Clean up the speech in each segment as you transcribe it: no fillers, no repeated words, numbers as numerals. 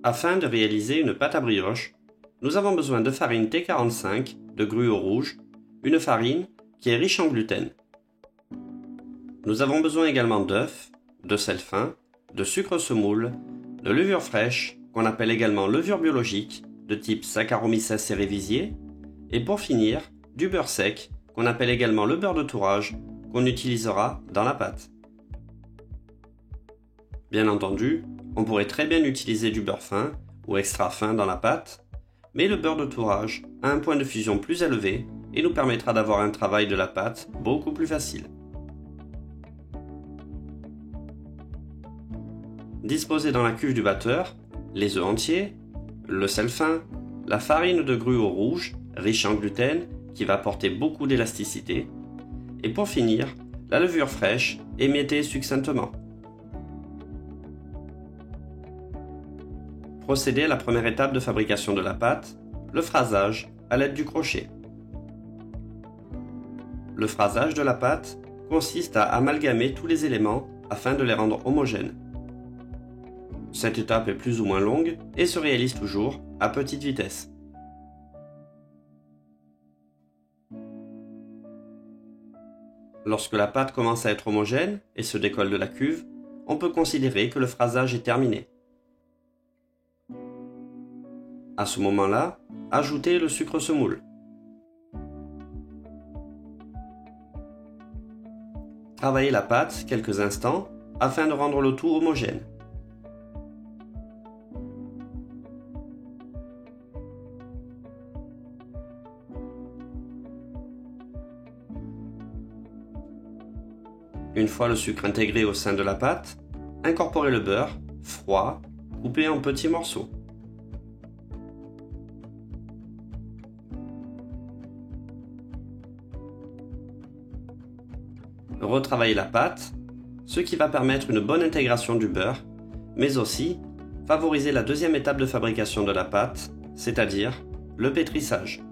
Afin de réaliser une pâte à brioche, nous avons besoin de farine T45 de gruau rouge, une farine qui est riche en gluten. Nous avons besoin également d'œufs, de sel fin, de sucre semoule, de levure fraîche, qu'on appelle également levure biologique, de type Saccharomyces cerevisiae, et pour finir, du beurre sec, qu'on appelle également le beurre de tourage, qu'on utilisera dans la pâte. Bien entendu, on pourrait très bien utiliser du beurre fin ou extra fin dans la pâte, mais le beurre de tourage a un point de fusion plus élevé et nous permettra d'avoir un travail de la pâte beaucoup plus facile. Disposez dans la cuve du batteur les œufs entiers, le sel fin, la farine de gruau rouge, riche en gluten, qui va apporter beaucoup d'élasticité, et pour finir, la levure fraîche émiettée succinctement. Procédez à la première étape de fabrication de la pâte, le phrasage à l'aide du crochet. Le phrasage de la pâte consiste à amalgamer tous les éléments afin de les rendre homogènes. Cette étape est plus ou moins longue et se réalise toujours à petite vitesse. Lorsque la pâte commence à être homogène et se décolle de la cuve, on peut considérer que le phrasage est terminé. À ce moment-là, ajoutez le sucre semoule. Travaillez la pâte quelques instants afin de rendre le tout homogène. Une fois le sucre intégré au sein de la pâte, incorporez le beurre, froid, coupé en petits morceaux. Retravaillez la pâte, ce qui va permettre une bonne intégration du beurre, mais aussi favoriser la deuxième étape de fabrication de la pâte, c'est-à-dire le pétrissage.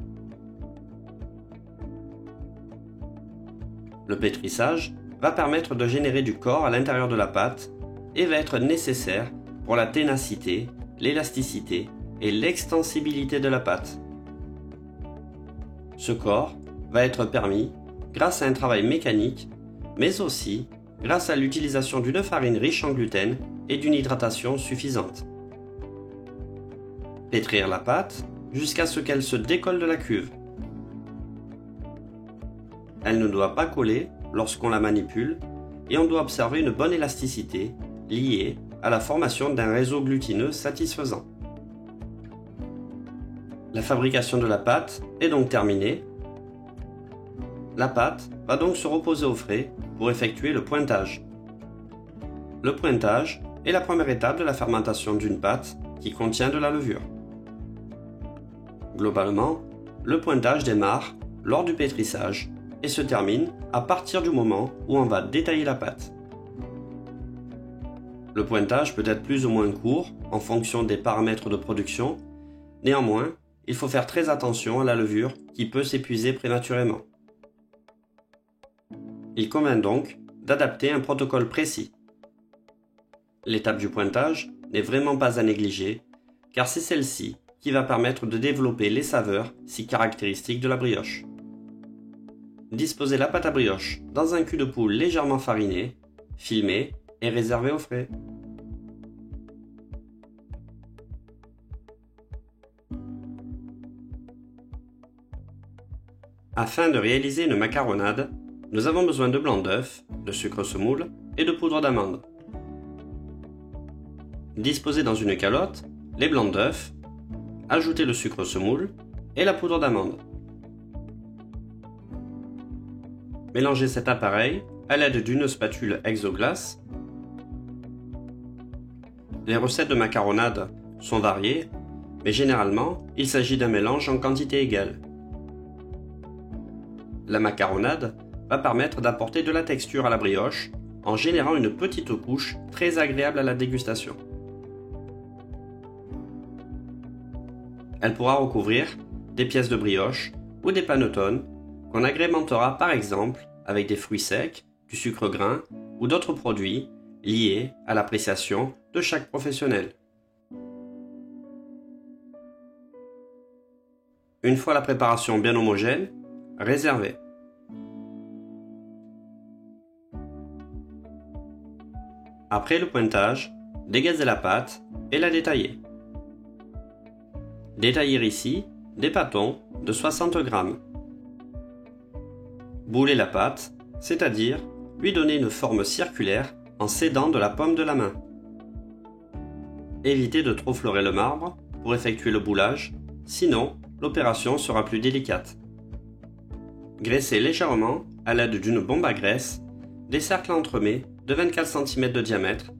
Le pétrissage va permettre de générer du corps à l'intérieur de la pâte et va être nécessaire pour la ténacité, l'élasticité et l'extensibilité de la pâte. Ce corps va être permis grâce à un travail mécanique, mais aussi grâce à l'utilisation d'une farine riche en gluten et d'une hydratation suffisante. Pétrir la pâte jusqu'à ce qu'elle se décolle de la cuve. Elle ne doit pas coller lorsqu'on la manipule et on doit observer une bonne élasticité liée à la formation d'un réseau glutineux satisfaisant. La fabrication de la pâte est donc terminée. La pâte va donc se reposer au frais pour effectuer le pointage. Le pointage est la première étape de la fermentation d'une pâte qui contient de la levure. Globalement, le pointage démarre lors du pétrissage et se termine à partir du moment où on va détailler la pâte. Le pointage peut être plus ou moins court en fonction des paramètres de production, néanmoins, il faut faire très attention à la levure qui peut s'épuiser prématurément. Il convient donc d'adapter un protocole précis. L'étape du pointage n'est vraiment pas à négliger, car c'est celle-ci qui va permettre de développer les saveurs si caractéristiques de la brioche. Disposez la pâte à brioche dans un cul de poule légèrement fariné, filmé et réservé au frais. Afin de réaliser une macaronade, nous avons besoin de blanc d'œuf, de sucre semoule et de poudre d'amande. Disposez dans une calotte les blancs d'œuf, ajoutez le sucre semoule et la poudre d'amande. Mélangez cet appareil à l'aide d'une spatule exoglace. Les recettes de macaronade sont variées, mais généralement, il s'agit d'un mélange en quantité égale. La macaronade va permettre d'apporter de la texture à la brioche en générant une petite couche très agréable à la dégustation. Elle pourra recouvrir des pièces de brioche ou des panettones qu'on agrémentera par exemple avec des fruits secs, du sucre grain ou d'autres produits liés à l'appréciation de chaque professionnel. Une fois la préparation bien homogène, réservez. Après le pointage, dégazez la pâte et la détaillez. Détaillez ici des pâtons de 60 g. Boulez la pâte, c'est-à-dire lui donner une forme circulaire en s'aidant de la paume de la main. Évitez de trop fleurer le marbre pour effectuer le boulage, sinon l'opération sera plus délicate. Graissez légèrement à l'aide d'une bombe à graisse des cercles entremets de 24 cm de diamètre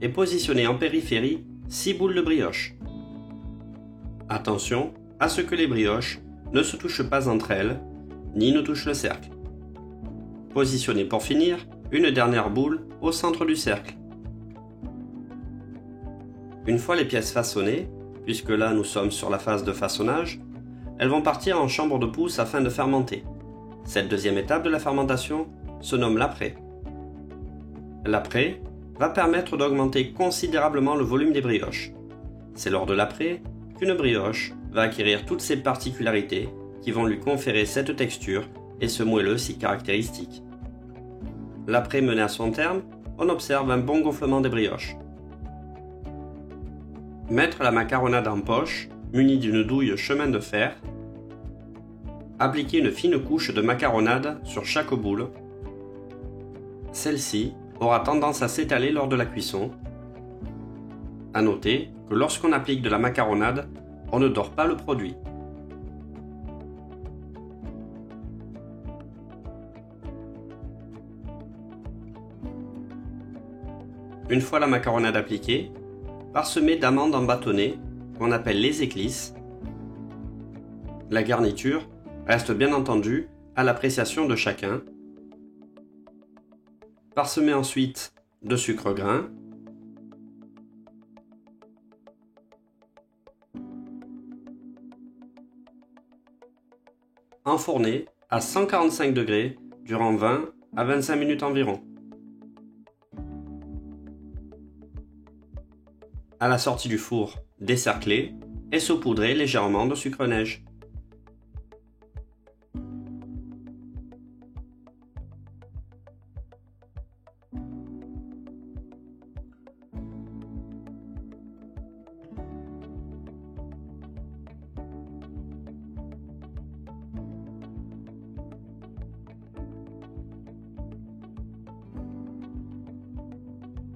et positionnez en périphérie 6 boules de brioche. Attention à ce que les brioches ne se touchent pas entre elles, ni ne touchent le cercle. Positionnez pour finir une dernière boule au centre du cercle. Une fois les pièces façonnées, puisque là nous sommes sur la phase de façonnage, elles vont partir en chambre de pousse afin de fermenter. Cette deuxième étape de la fermentation se nomme l'après. L'après va permettre d'augmenter considérablement le volume des brioches. C'est lors de l'après qu'une brioche va acquérir toutes ses particularités qui vont lui conférer cette texture et ce moelleux si caractéristique. L'après mené à son terme, on observe un bon gonflement des brioches. Mettre la macaronade en poche, munie d'une douille chemin de fer. Appliquer une fine couche de macaronade sur chaque boule. Celle-ci aura tendance à s'étaler lors de la cuisson. À noter que lorsqu'on applique de la macaronade, on ne dore pas le produit. Une fois la macaronade appliquée, parsemez d'amandes en bâtonnets, qu'on appelle les éclisses. La garniture reste bien entendu à l'appréciation de chacun. Parsemez ensuite de sucre grain. Enfournez à 145 degrés durant 20 à 25 minutes environ. À la sortie du four, décerclez et saupoudrez légèrement de sucre neige.